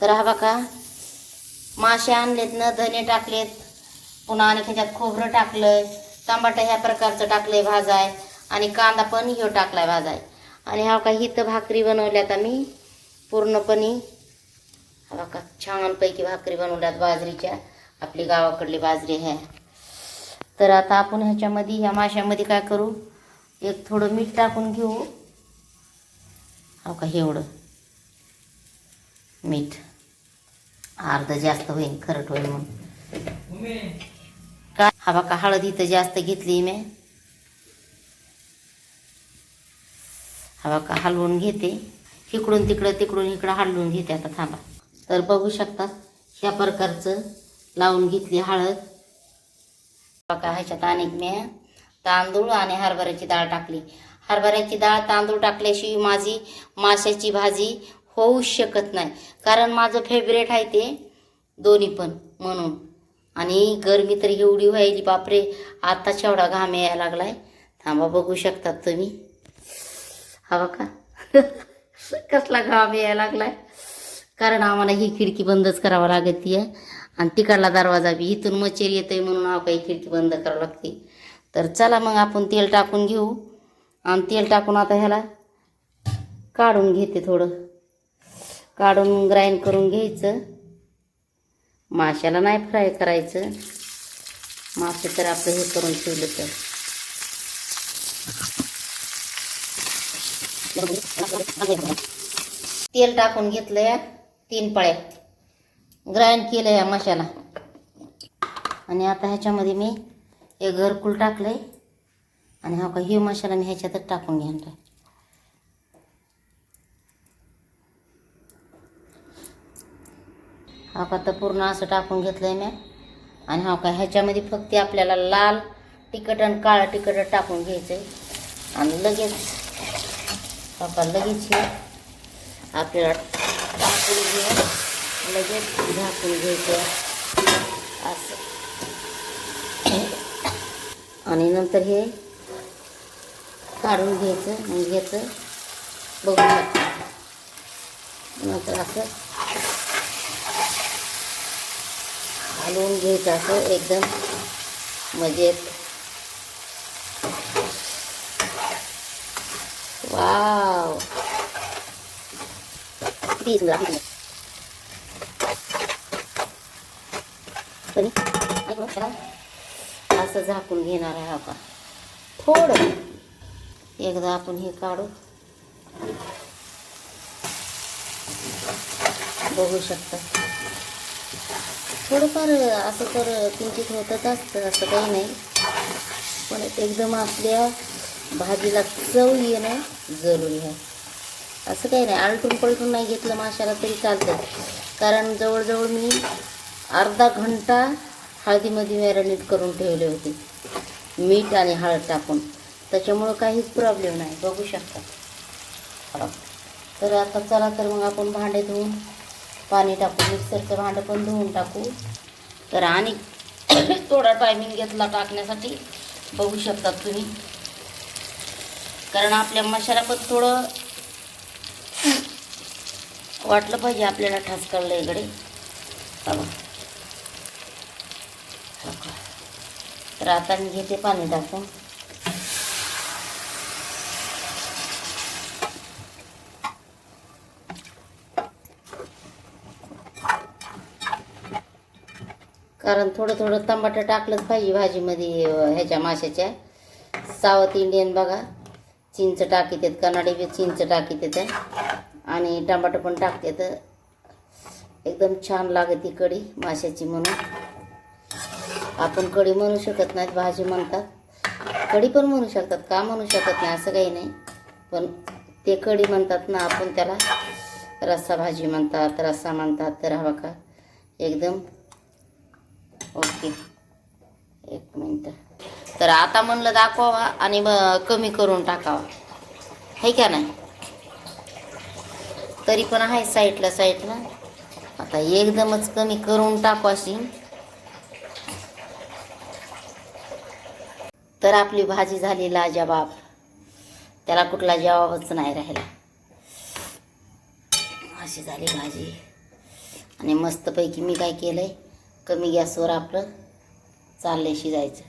तर हा बघा मासे आणलेत ना, धने टाकलेत, पुन्हा आणि त्याच्यात खोबरं टाकलंय, टमाटर ह्या प्रकारचं टाकलंय भाजाय, आणि कांदा पण ह्यो टाकलाय भाजाय. आणि हा का हिथं भाकरी बनवल्यात आम्ही पूर्णपणे. हा बघा छानपैकी भाकरी बनवल्यात बाजरीच्या, आपली गावाकडली बाजरी आहे. तर आता आपण ह्याच्यामध्ये ह्या माशामध्ये काय करू, एक थोडं मीठ टाकून घेऊ. हो का एवढं मीठ, अर्ध जास्त होईल खरट होईल म्हणून. का हा बघा हळद इथं जास्त घेतली मी. हा बघा हलवून घेते, इकडून तिकडं तिकडून इकडं हलवून घेते. आता थांबा. तर बघू शकता ह्या प्रकारचं लावून घेतली हळद. बघा ह्याच्यात अनेक मी तांदूळ आणि हरभऱ्याची डाळ टाकली. हरभऱ्याची डाळ तांदूळ टाकल्याशिवाय माझी माशाची भाजी होऊ शकत नाही, कारण माझं फेवरेट आहे ते दोन्ही पण म्हणून. आणि गरमी तर एवढी व्हायली बापरे, आताच एवढा घाम यायला लागलाय. थांबा बघू शकतात तुम्ही, हा बघा कसला घाम यायला लागलाय, कारण आम्हाला ही खिडकी बंदच करावं लागते आहे. आणि तिकडला दरवाजा बी इथून मच्छर येते म्हणून हा काही खिडकी बंद करावं लागते. तर चला मग आपण तेल टाकून घेऊ. आणि तेल टाकून आता ह्याला काढून घेते, थोडं काढून ग्राइंड करून घ्यायचं. माशाला नाही फ्राय करायचं, मासे तर आपलं हे करून ठेवलं तर. तेल टाकून घेतलं या 3 पळ्या, ग्राइंड केलं या मसाला. आणि आता ह्याच्यामध्ये मी एक घरकुल टाकलंय. आणि हा का हे मसाला मी ह्याच्यातच टाकून घेणार. हा का तर पूर्ण असं टाकून घेतलंय मी. आणि हा का ह्याच्यामध्ये फक्त आपल्याला लाल तिखट आणि काळं तिखट टाकून घ्यायचंय. आणि लगेच हा का लगेच हे आपल्याला टाकून घेऊन लगेच झाकून घ्यायचं असं. आणि नंतर हे काढून घ्यायचं. मग घ्यायचं बघू शकता. नंतर असं हलवून घ्यायचं असं एकदम मजेत. वाव किती सुंदर. असं झाकून घेणार आहे आपण थोडं. एकदा आपण हे काढू, बघू शकता. थोडंफार असं तर किंचित होतच असतं, असं काही नाही. पण एकदम आपल्या भाजीला चव येणं जरुरी आहे. असं काही नाही, आलटून पलटून नाही घेतलं माशाला तरी चालतं. कारण जवळजवळ मी अर्धा घंटा हळदीमध्ये मॅरिनेट करून ठेवले होते, मीठ आणि हळद टाकून. त्याच्यामुळं काहीच प्रॉब्लेम नाही, बघू शकता. तर आता चला तर मग आपण भांडे धुवून पाणी टाकू, मिक्सरचं भांडं पण धुवून टाकू. तर आणि थोडा टायमिंग घेतला टाकण्यासाठी, बघू शकतात तुम्ही. कारण आपल्या मसाला पण थोडं वाटलं पाहिजे आपल्याला ठसकाळलं इकडे. तर आता मी घेते पाणी टाकून. कारण थोडं थोडं टमाटर टाकलंच पाहिजे भाजीमध्ये ह्याच्या माशाच्या. साऊथ इंडियन बघा चिंच टाकीत आहेत, कन्नडी बी चिंच टाकीत आहेत आणि टमाटर पण टाकतात. एकदम छान लागते कढी माशाची. म्हणून आपण कढी म्हणू शकत नाहीत, भाजी म्हणतात. कढी पण म्हणू शकतात, का म्हणू शकत नाही असं काही नाही. पण ते कढी म्हणतात ना, आपण त्याला रस्सा भाजी म्हणतात, रस्सा म्हणतात. तर हा बघा एकदम ओके. एक मिनटं. तर आता म्हणलं दाखवावा आणि कमी करून टाकावा, है का नाही. तरी पण आहे साईडला. आता एकदमच कमी करून टाकू अशी. तर आपली भाजी झाली लाजवाब, त्याला कुठला जवाबच नाही राहिला. अशी झाली भाजी. आणि मस्तपैकी मी काय केलं आहे, कमी गॅसवर आपलं चाललं आहे शिजायचं.